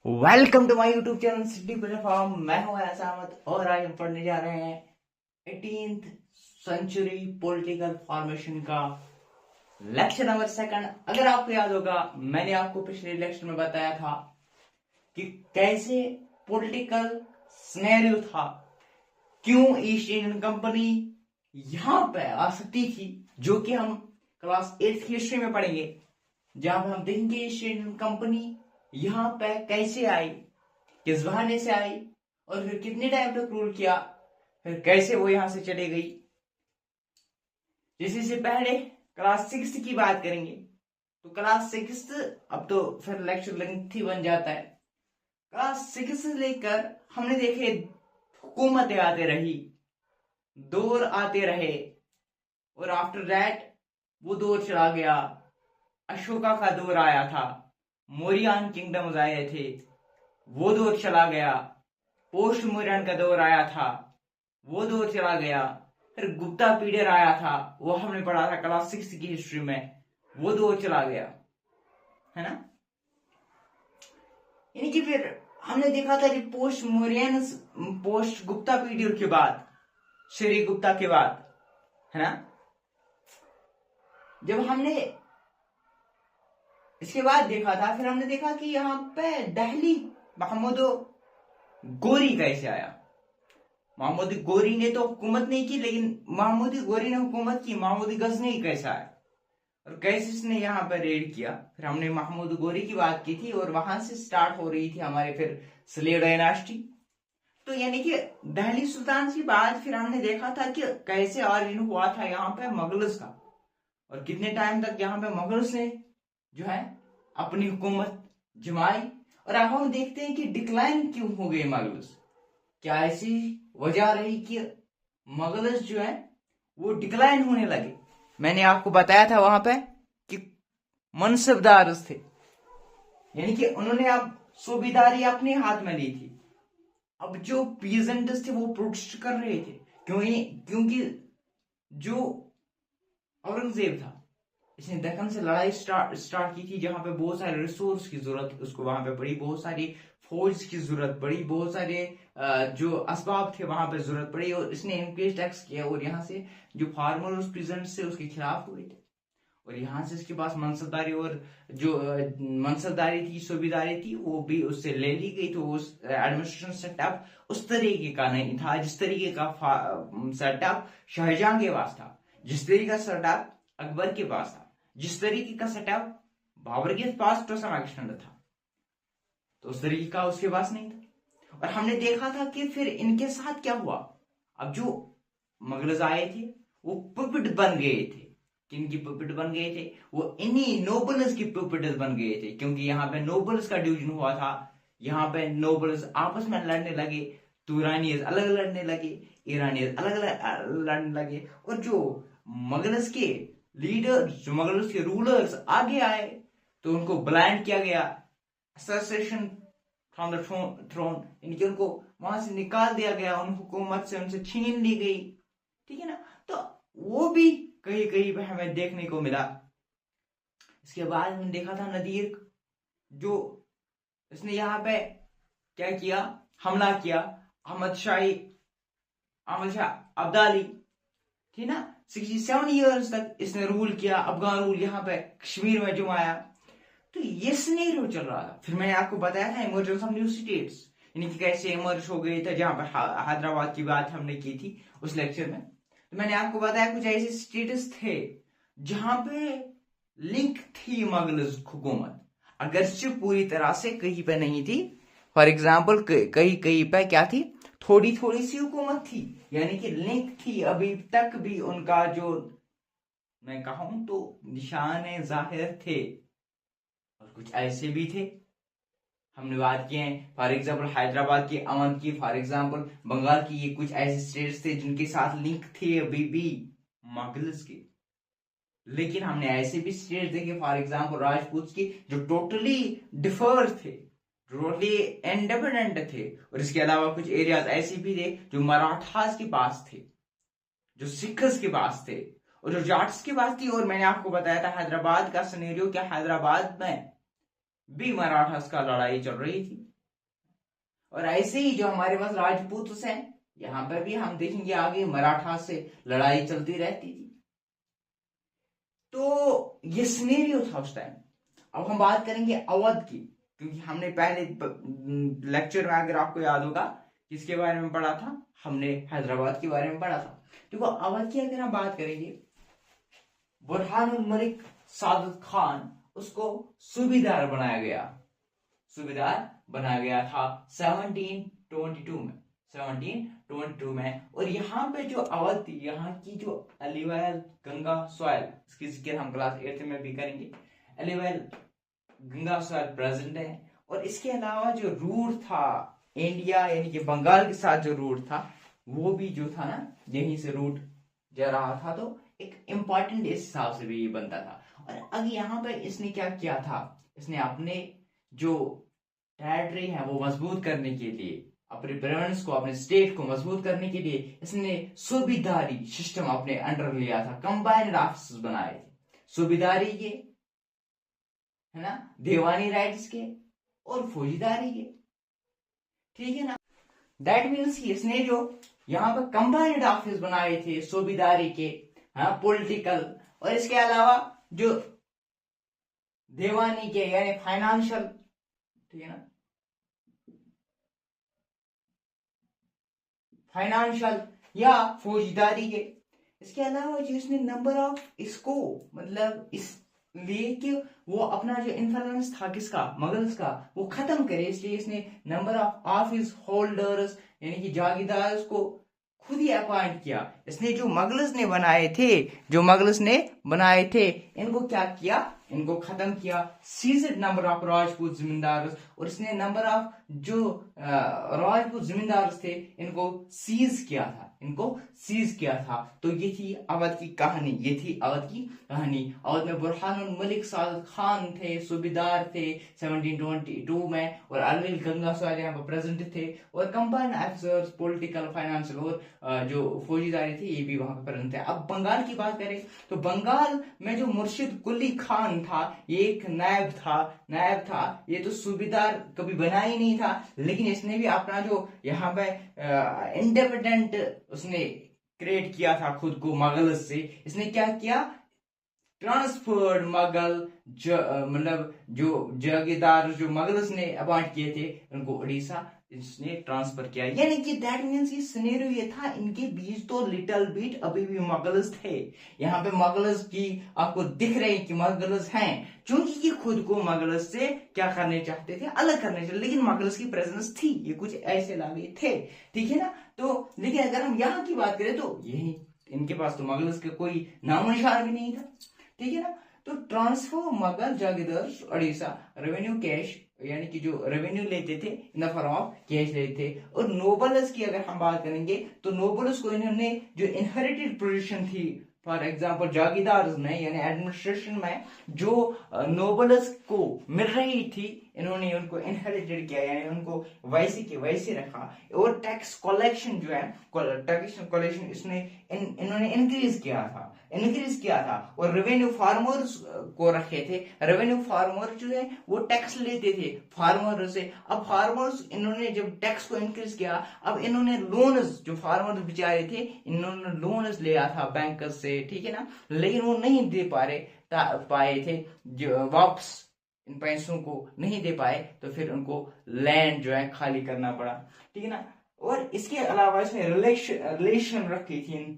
Welcome to my YouTube channel city platform. मैं हूं अहमद और आज हम पढ़ने जा रहे हैं 18th सेंचुरी पॉलिटिकल फॉर्मेशन का लेक्चर नंबर सेकंड। अगर आपको याद होगा, मैंने आपको पिछले लेक्चर में बताया था कि कैसे पॉलिटिकल सिनेरियो था, क्यों ईस्ट इंडियन कंपनी यहां पे आ सकती थी, जो कि हम क्लास 8th की हिस्ट्री में पढ़ेंगे, जहां पे हम देखेंगे ईस्ट इंडियन कंपनी यहां पे कैसे आई, किस बहाने से आई और फिर कितने टाइम तक रूल किया, फिर कैसे वो यहां से चली गई। जिससे से पहले क्लास 6 की बात करेंगे। तो क्लास 6 अब तो फिर लेक्चर लेंथी बन जाता है। क्लास 6 से लेकर हमने देखे हुकूमतें आते रही, दौर आते रहे, और आफ्टर दैट वो दौर चला गया। अशोका का दौर आया था, मौर्यन किंगडम्स आए थे, वो दौर चला गया। पोस्ट मौर्यन का दौर आया था, वो दौर चला गया। फिर गुप्ता पीरियड आया था, वो हमने पढ़ा था क्लास 6 की हिस्ट्री में, वो दौर चला गया, है ना। यानी कि फिर हमने देखा था कि post Mauryan, post Gupta period के बाद, श्री गुप्ता के बाद, है ना, जब हमने इसके बाद देखा था, फिर हमने देखा कि यहाँ पे दिल्ली महमूद गोरी कैसे आया। महमूद गोरी ने तो हुकूमत नहीं की, लेकिन महमूद गोरी ने हुकूमत की। महमूद गजनी कैसा आया और कैसे इसने यहाँ पर रेड किया, फिर हमने महमूद गोरी की बात की थी, और वहां से स्टार्ट हो रही थी हमारे फिर स्लेव डायनास्टी। तो यानी कि दिल्ली सुल्तान के बाद फिर हमने देखा था कि कैसे ऑरिजिन हुआ था यहाँ पे मुगल्स का, और कितने टाइम तक यहाँ पे मुगल्स ने जो है अपनी हुकूमत जमाई। और अब हम देखते हैं कि डिक्लाइन क्यों हो गए मुगल्स। क्या ऐसी वजह रही कि मुगल्स जो है वो डिक्लाइन होने लगे। मैंने आपको बताया था वहां पे कि मनसबदार थे, यानी कि उन्होंने अब सूबेदारी अपने हाथ में ली थी। अब जो पीजेंट्स थे वो प्रोटेस्ट कर रहे थे, क्योंकि जो औरंगजेब था, इसने दक्कन से लड़ाई स्टार्ट की थी, जहां पे बहुत सारे रिसोर्स की जरूरत उसको वहां पे पड़ी, बहुत सारी फौज की जरूरत पड़ी, बहुत सारे जो असबाब थे वहां पे जरूरत पड़ी, और इसने इनक्रीज टैक्स किया, और यहाँ से जो फार्मर उस पीजेंट्स थे उसके खिलाफ हुए थे। और यहाँ से इसके पास मनसबदारी, और जो मनसबदारी थी, सूबेदारी थी, वो भी उससे ले ली गई। तो उस एडमिनिस्ट्रेशन सेटअप उस तरीके का नहीं था जिस तरीके का सेटअप शाहजहां के पास था, जिस तरीके का सेटअप अकबर के पास था, जिस तरीके का सेटअप बाबर के पास तो सम एक्सटेंड था, तो उस तरीके का उसके पास नहीं था। और हमने देखा था कि फिर इनके साथ क्या हुआ। अब जो मुगल्स आए थे वो पुपेट बन गए थे। किनकी पुपेट बन गए थे? वो इन्हीं नोबल्स की पुपेट बन गए थे, क्योंकि यहाँ पे नोबल्स का डिवीजन हुआ था। यहाँ पे नोबल्स आपस में लड़ने लगे, तुरानीज अलग लड़ने लगे, ईरानीज अलग अलग लड़ने लगे, और जो मुगल्स के लीडर्स, जो मुगल्स के रूलर्स आगे आए, तो उनको ब्लाइंड किया गया, असोसिएशन फ्रॉम द थ्रोन, यानी कि उनको वहां से निकाल दिया गया, उन हुकूमत से उनसे छीन ली गई। ठीक है ना। तो वो भी कहीं कहीं पे हमें देखने को मिला। इसके बाद हमने देखा था नदीर, जो इसने यहाँ पे क्या किया, हमला किया। अहमद शाह अब्दाली, ठीक ना, 67 ईयर्स तक इसने रूल किया, अफगान रूल यहाँ पे कश्मीर में जमाया। तो ये सिनेरियो चल रहा था। फिर मैंने आपको बताया था इमर्जेंस ऑफ न्यू स्टेट्स, यानी कि कैसे इमर्ज हो गए थे, जहां पर हैदराबाद की बात हमने की थी उस लेक्चर में। तो मैंने आपको बताया कुछ ऐसे स्टेट्स थे जहां पे लिंक थी मुगल्स हुकूमत, अगर सिर्फ पूरी तरह से कहीं पे नहीं थी। फॉर एग्जाम्पल कहीं कहीं पे क्या थी, थोड़ी थोड़ी सी हुकूमत थी, यानी कि लिंक थी। अभी तक भी उनका जो मैं कहूं तो निशान जाहिर थे, और कुछ ऐसे भी थे हमने बात किए हैं। फॉर एग्जाम्पल हैदराबाद की, अवध की, फॉर एग्जाम्पल बंगाल की, ये कुछ ऐसे स्टेट्स थे जिनके साथ लिंक थे अभी भी मुगल्स के। लेकिन हमने ऐसे भी स्टेट्स देखे, फॉर एग्जाम्पल राजपूत की, जो टोटली डिफर थे, टोटली इंडिपेंडेंट थे। और इसके अलावा कुछ एरियाज ऐसे भी थे जो मराठास के पास थे, जो सिखस के पास थे, और जो जाट्स के पास थी। और मैंने आपको बताया था हैदराबाद का सिनेरियो, क्या हैदराबाद में भी मराठास का लड़ाई चल रही थी। और ऐसे ही जो हमारे पास राजपूत हैं, यहाँ पे भी हम देखेंगे आगे मराठा से लड़ाई चलती रहती थी। तो ये सिनेरियो था उस टाइम। अब हम बात करेंगे अवध की, क्योंकि हमने पहले लेक्चर में, अगर आपको याद होगा, किसके बारे में पढ़ा था, हमने हैदराबाद के बारे में पढ़ा था। देखो अवध की अगर हम बात करेंगे, बुरहानुल मलिक सादत खान, उसको सूबेदार बनाया गया, सूबेदार बनाया गया था 1722 में। और यहाँ पे जो अवध थी, यहाँ की जो अलीवैल गंगा सॉइल, इसकी जिक्र हम क्लास 8 में भी करेंगे। अलीवैल गंगा सॉइल प्रेजेंट है। और इसके अलावा जो रूट था इंडिया यानी कि बंगाल के साथ जो रूट था, वो भी जो था ना, यहीं से रूट जा रहा था, तो एक इंपॉर्टेंट इस हिसाब से भी ये बनता था। और अगर यहाँ पे इसने क्या किया था, इसने अपने जो टेरिटरी है वो मजबूत करने के लिए, अपने प्रोविंस को, अपने स्टेट को मजबूत करने के लिए इसने सूबेदारी सिस्टम अपने अंडर लिया था, कंबाइंड ऑफिस बनाए थे, सूबेदारी के, है ना, दीवानी राइट्स के और फौजीदारी के, ठीक है ना। दैट मीन्स इसने जो यहाँ पर कंबाइंड ऑफिस बनाए थे सूबेदारी के, हाँ, पॉलिटिकल, और इसके अलावा जो दीवानी के यानी फाइनेंशियल, ठीक है ना, फाइनेंशियल या फौजदारी के। इसके अलावा जो इसने नंबर ऑफ, इसको मतलब इसलिए कि वो अपना जो इन्फ्लुएंस था किसका, मुगल्स का, वो खत्म करे, इसलिए इसने नंबर ऑफ ऑफिस होल्डर्स यानी कि जागीरदार को खुद ही अपॉइंट किया। इसने जो मुगल्स ने बनाए थे, इनको क्या किया, इनको खत्म किया। सीज्ड नंबर ऑफ राजपूत जमींदार, और इसने नंबर ऑफ जो राजपूत जमींदार थे इनको सीज किया था। तो ये थी अवध की कहानी, अवध में बुरहानुल मलिक सादत खान थे, सूबेदार थे 1722 में, और अलीवैल गंगा सॉइल यहाँ पर प्रेजेंट थे, और कंबाइंड ऑफिसर्स, पॉलिटिकल, फाइनेंशियल और जो फौजीदारी थी ये भी वहां पर प्रेजेंट थे। अब बंगाल की बात करें तो बंगाल में जो मुर्शिद कुली खान था, ये एक नायब था। ये तो सूबेदार कभी बना ही नहीं था, लेकिन इसने भी अपना जो यहाँ पे इंडिपेंडेंट उसने क्रिएट किया था खुद को मुगल से। इसने क्या किया, ट्रांसफर्ड मुगल मतलब जो जागीरदार जो मुगल्स ने अपॉइंट किए थे उनको उड़ीसा इसने ट्रांसफर किया। यानी कि दैट मींस ये सिनेरियो ये था, इनके बीच तो लिटिल बिट अभी भी मुगल्स थे। यहाँ पे मुगल्स की आपको दिख रहे हैं कि मुगल्स हैं, क्योंकि ये खुद को मुगल्स से क्या करने चाहते थे, अलग करने चाहते, लेकिन मुगल्स की प्रेजेंस थी, ये कुछ ऐसे लागे थे, ठीक है ना। तो लेकिन अगर हम यहाँ की बात करें तो यही इनके पास तो मुगल्स का कोई नाम निशान भी नहीं था, ठीक है ना। तो ट्रांसफर मुगल जागीरदार उड़ीसा रेवेन्यू कैश यानी कि जो रेवेन्यू लेते थे in the form of cash लेते थे। और नोबल्स की अगर हम बात करेंगे तो नोबल्स को इन्होंने जो इनहेरिटेड पोजीशन थी, फॉर एग्जांपल जागीरदार में यानी एडमिनिस्ट्रेशन में जो नोबल्स को मिल रही थी, इन्होंने उनको इनहेरिटेड किया, यानी उनको वैसे के वैसे रखा। और टैक्स कलेक्शन जो है, टैक्स कलेक्शन इसने इन्होंने इंक्रीज किया था। और रेवेन्यू फार्मर्स को रखे थे, रेवेन्यू फार्मर जो है वो टैक्स लेते थे फार्मर से। अब फार्मर्स इन्होंने जब टैक्स को इंक्रीज किया, अब इन्होंने लोन्स, जो फार्मर्स बेचारे थे, इन्होंने लोन्स लिया था बैंकर्स से, ठीक है ना, लेकिन वो नहीं दे पाए थे जो वापस, इन पैसों को नहीं दे पाए, तो फिर उनको लैंड जो है खाली करना पड़ा, ठीक है ना। और इसके अलावा इसमें रिलेशन रखी थी इन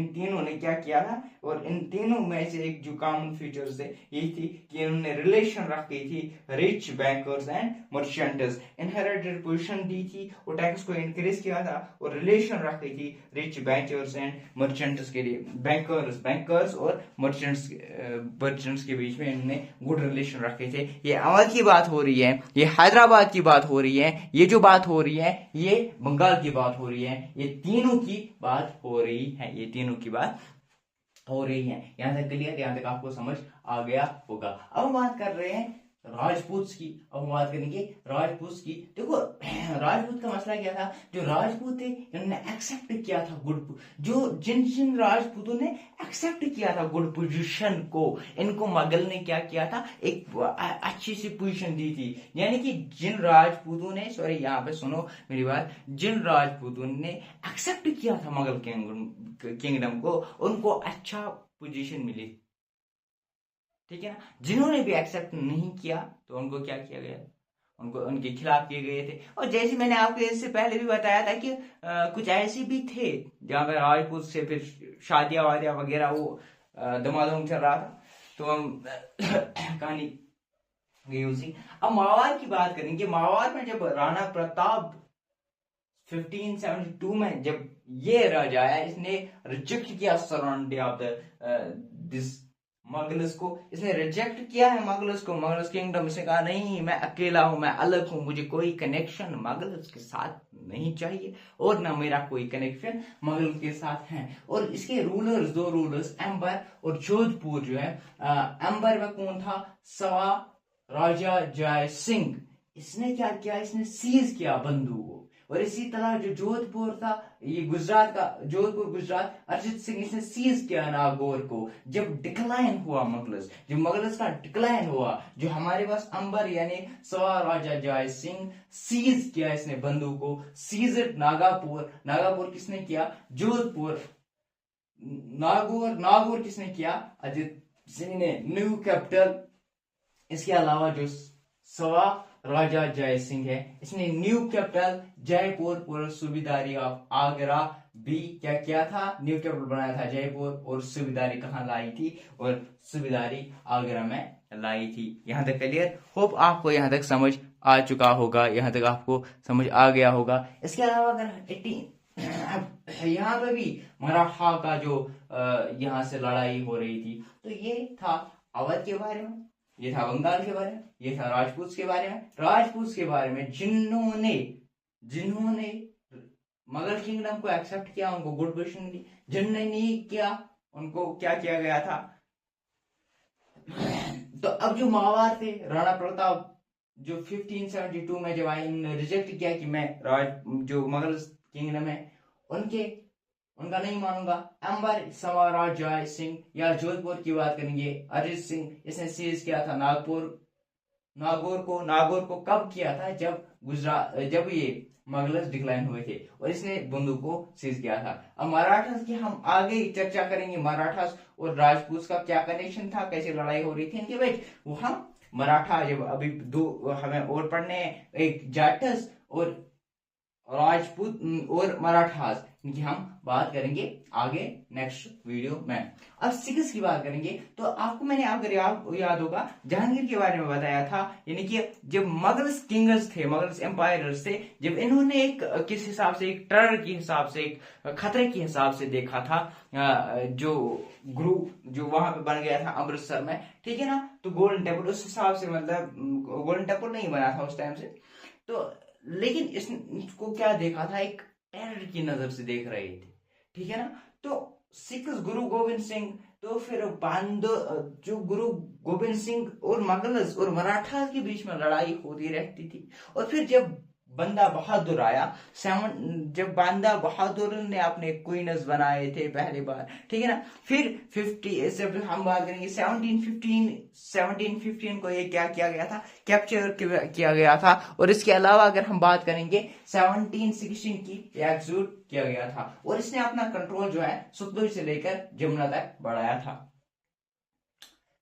तीनों ने क्या किया था, और इन तीनों में से एक जो कॉमन फीचर्स थे यही थी कि इन्होंने रिलेशन रखी थी rich bankers and merchants, inherited position दी थी और टैक्स को इंक्रीज किया था, और रिलेशन रखी थी रिच बैंकर्स एंड मर्चेंट्स के लिए, बैंकर्स और मर्चेंट्स के बीच में इन्होंने गुड रिलेशन रखे थे। ये अवध की बात हो रही है, ये हैदराबाद की बात हो रही है, ये जो बात हो रही है ये बंगाल की बात हो रही है, ये तीनों की बात हो रही है, यहाँ तक क्लियर, यहाँ तक आपको समझ आ गया होगा। अब हम बात कर रहे हैं राजपूत की। अब हम बात करेंगे राजपूत की। देखो राजपूत का मसला क्या था, जो राजपूत थे इन्होंने एक्सेप्ट किया था गुड, जो जिन जिन राजपूतों ने एक्सेप्ट किया था गुड पोजीशन को, इनको मुगल ने क्या किया था, एक अच्छी सी पोजीशन दी थी। यानी कि जिन राजपूतों ने, सॉरी यहाँ पे सुनो मेरी बात, जिन राजपूतों ने एक्सेप्ट किया था मुगल किंगडम को, उनको अच्छा पोजीशन मिली, ठीक है ना। जिन्होंने भी एक्सेप्ट नहीं किया तो उनको क्या किया गया, उनको उनके खिलाफ किए गए थे। और जैसे मैंने आपको इससे पहले भी बताया था कि कुछ ऐसे भी थे जहां पर राजपूत से फिर शादियां वादियां वगैरह वो धमाधम चल रहा था। तो हम कहानी गई उसी। अब मारवाड़ की बात करेंगे। मारवाड़ में जब राणा प्रताप 1572 में जब ये राजा आया, इसने रिजेक्ट किया सरेंडर ऑफ दिस मुगल्स को, इसने रिजेक्ट किया है मुगल्स को, मुगल्स किंगडम। इसने कहा नहीं, मैं अकेला हूं, मैं अलग हूं, मुझे कोई कनेक्शन मुगल्स के साथ नहीं चाहिए और ना मेरा कोई कनेक्शन मुगल के साथ है। और इसके रूलर्स, दो रूलर्स, अंबर और जोधपुर जो है, अंबर में कौन था, सवा राजा जय सिंह। इसने क्या किया, इसने सीज किया बंदूक को। और इसी तरह जो जोधपुर था, ये गुजरात का, जोधपुर गुजरात, अरिजीत सिंह, इसने सीज किया नागौर को। जब डिक्लाइन हुआ मुगल्स, जब मुगल्स का डिक्लाइन हुआ, जो हमारे पास अंबर यानी सवा राजा जय सिंह, सीज किया इसने बंदूक को, सीज नागौर। नागौर किसने किया, जोधपुर। नागौर किसने किया, अजित सिंह ने, न्यू कैपिटल। इसके अलावा जो सवा राजा जय सिंह है, इसने न्यू कैपिटल जयपुर और सूबेदारी ऑफ आगरा भी क्या किया था, न्यू कैपिटल बनाया था जयपुर। और सूबेदारी कहां लाई थी, और सूबेदारी आगरा में लाई थी। यहां तक क्लियर, होप आपको यहां तक समझ आ चुका होगा, यहां तक आपको समझ आ गया होगा। इसके अलावा अगर यहाँ पे भी मराठा का जो यहाँ से लड़ाई हो रही थी, तो ये था अवध के बारे में, ये था बंगाल के बारे में, ये था राजपूत के बारे में। राजपूत के बारे में जिन्होंने मुगल किंगडम को एक्सेप्ट किया, उनको गुड पोजीशन दी। जिन्होंने नहीं किया, उनको क्या किया गया था। तो अब जो मारवाड़ थे, राणा प्रताप जो 1572 में जब आए, इन्होंने रिजेक्ट किया कि मैं जो मुगल किंगडम है उनका नहीं मानूंगा। अंबर सवा राजा जय सिंह, या जोधपुर की बात करेंगे, अरिजीत सिंह, इसने सीज किया था नागौर को कब किया था, जब ये मुगल्स डिक्लाइन हुए थे, और इसने बंदूक को सीज किया था। अब मराठास की हम आगे चर्चा करेंगे, मराठास और राजपूत का क्या कनेक्शन था, कैसे लड़ाई हो रही थी इनके बीच, वो हम मराठा जब अभी दो हमें और पढ़ने हैं, एक जाटस और राजपूत और मराठास, इनकी हम बात करेंगे आगे नेक्स्ट वीडियो में। अब सिक्स की बात करेंगे। तो आपको मैंने अगर याद होगा, जहांगीर के बारे में बताया था, यानी कि जब मुगल्स किंग्स थे, मुगल्स एम्पायर्स थे, जब इन्होंने एक किस हिसाब से, एक टेरर के हिसाब से, एक खतरे के हिसाब से देखा था, जो ग्रुप जो वहां पे बन गया था अमृतसर में, ठीक है ना, तो गोल्डन टेम्पल उस हिसाब से, मतलब गोल्डन टेम्पल नहीं बना था उस टाइम से, तो लेकिन इसको क्या देखा था, एक टेरर की नजर से देख रहे थे, ठीक है ना। तो सिक्स गुरु गोविंद सिंह, तो फिर जो गुरु गोविंद सिंह और मुगल्स और मराठा के बीच में लड़ाई होती रहती थी। और फिर जब बंदा बहादुर आया, जब बंदा बहादुर ने अपने क्वीनस बनाए थे पहली बार, ठीक है ना, फिर 50 जब हम बात करेंगे 1715 को ये क्या किया गया था, कैप्चर किया गया था। और इसके अलावा अगर हम बात करेंगे 1716 की एग्जीक्यूट किया गया था, और इसने अपना कंट्रोल जो है सतलुज से लेकर जमुना तक बढ़ाया था,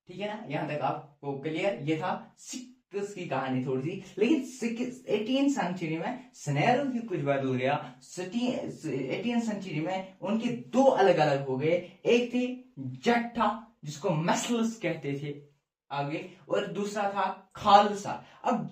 ठीक है ना। यहां तक आपको क्लियर, ये था की कहानी थोड़ी सी। लेकिन 18th सेंचुरी में सिनेरियो की कुछ बदल गया। 18th सेंचुरी में उनके दो अलग अलग हो गए, एक थे जट्टा जिसको मसलस कहते थे आगे, और दूसरा था खालसा। अब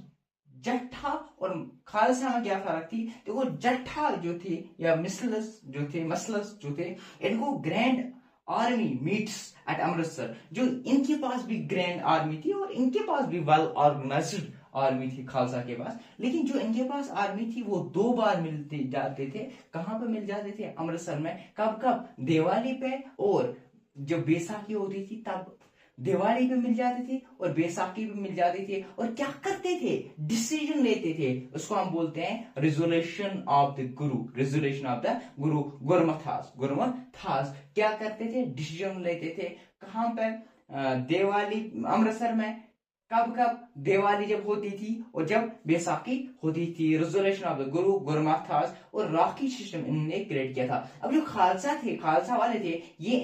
जट्टा और खालसा में क्या फर्क थी, देखो जट्टा जो थे या मसलस जो थे, इनको grand army meets eight Amritsar, जो इनके पास भी ग्रैंड आर्मी थी और इनके पास भी वेल ऑर्गेनाइज्ड आर्मी थी खालसा के पास। लेकिन जो इनके पास आर्मी थी वो 2 बार मिलते जाते थे। कहां पे मिल जाते थे, अमृतसर में। कब दिवाली पे और जब बैसाखी होती थी तब दिवाली पे मिल जाते थे और बैसाखी पे मिल जाते थे, और क्या करते थे, डिसीजन लेते थे। उसको हम बोलते हैं resolution of the Guru, resolution of the गुरु, गुरमथास, गुरमथास क्या करते थे, डिसीजन लेते थे। कहां पे, दिवाली अमृतसर में। कब कब, दिवाली जब होती थी और जब बैसाखी होती थी। रेजोल्यूशन ऑफ द गुरु, गुरमथास और राखी सिस्टम इन्होंने क्रिएट किया था। अब जो खालसा थे, खालसा वाले थे, ये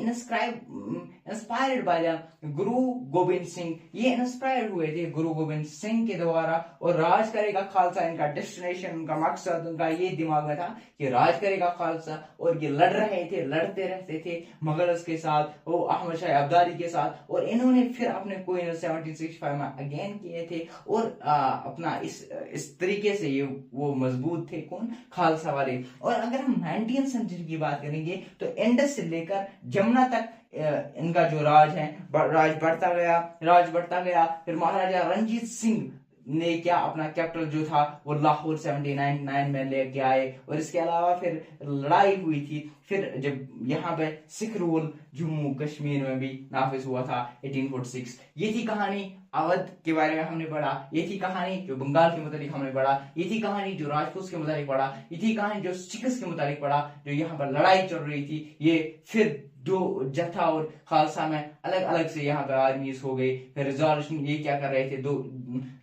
इंस्पायर्ड बाय गुरु गोविंद सिंह, ये इंस्पायर्ड हुए थे गुरु गोविंद सिंह के द्वारा। और राज करेगा खालसा, इनका डेस्टिनेशन, उनका मकसद, उनका ये दिमाग में था कि राज करेगा खालसा। और ये लड़ रहे थे, लड़ते रहते थे मुगल्स के साथ, वो अहमद शाह अब्दाली के साथ। और इन्होंने फिर अपने कोई 1765 में अगेन किए थे। और अपना इस तरीके से ये वो मजबूत थे, कौन, खालसा वाले। और अगर हम 19th सेंचुरी की बात करेंगे तो इंडस से लेकर जमुना तक इनका जो राज है, राज बढ़ता गया। फिर महाराजा रंजीत सिंह ने क्या, अपना कैपिटल जो था वो लाहौर 1799 में लेके आए। और इसके अलावा फिर लड़ाई हुई थी। फिर जब यहाँ पे सिख रूल जम्मू कश्मीर में भी नाफिज हुआ था 1846। ये थी कहानी अवध के बारे में हमने पढ़ा, ये थी कहानी जो बंगाल के मुताबिक हमने पढ़ा, ये थी कहानी जो राजपूत के मुताबिक पढ़ा, ये थी कहानी जो सिखस के मुताबिक पढ़ा, जो यहाँ पर लड़ाई चल रही थी। ये फिर दो जत्था और खालसा में अलग अलग से यहाँ पे आर्मी हो गए। फिर रिजॉल्यूशन ये क्या कर रहे थे, दो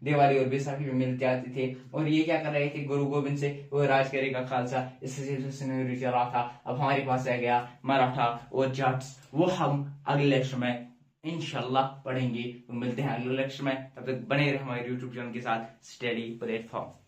दिवाली और बैसाखी में मिलते आते थे। और ये क्या कर रहे थे, गुरु गोविंद से वो राज करेगा खालसा, इससे सिनेरियो चल रहा था। अब हमारे पास रह गया मराठा और जाट्स, वो हम अगले लेक्चर में इंशाल्लाह पढ़ेंगे। तो मिलते हैं अगले लेक्चर में, तब तक बने रहे हमारे यूट्यूब चैनल के साथ, स्टडी प्लेटफॉर्म।